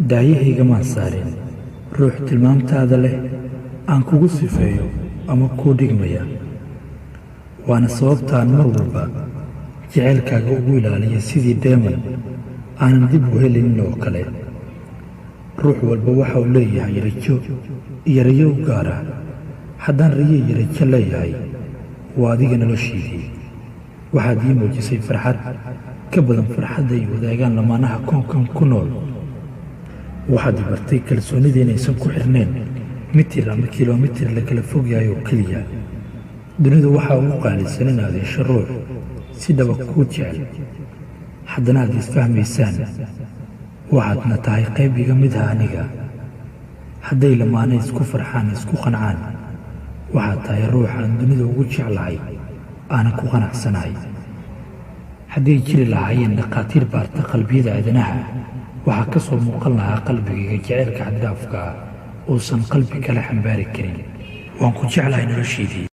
daayahayga maan saarin ruux tilmaamtaada leh aan kugu sifeeyo ama kuu dhigmaya, waana sababtaan mar walba jacaylkaaga ugu ilaaliya sidii dheeman aanan dib u helinin oo kale. ruux walba waxa uu leeyahay rajo iyo rayo u gaara. haddaan rayo iyo rajo leeyahay, waa adiga noloshiidii. waxaad ii muujisay farxad ka badan farxadda ay wadaagaan lamaanaha koonkan ku nool. waxaad i bartay kalsoonida inaysan ku xirnayn mitir ama kilomitir la kala fog yahay oo keliya. dunidu waxaa ugu qaalisan inaad hesho ruux si dhaba kuu jecel, haddana aad isfahmaysaan. waxaadna tahay qayb iga mid ah aniga. hadday lamaane isku farxaan isku qancaan, waxaad tahay ruux aan dunida ugu jeclahay, aanan ku qanacsanahay. hadday jiri lahaayeen dhakhaatiir baarta qalbiyada aadanaha, waxaa ka soo muuqan lahaa qalbigayga jacaylka xaddaafka ah uusan qalbi kale xambaari karin. waan ku jeclahay noloshaydii.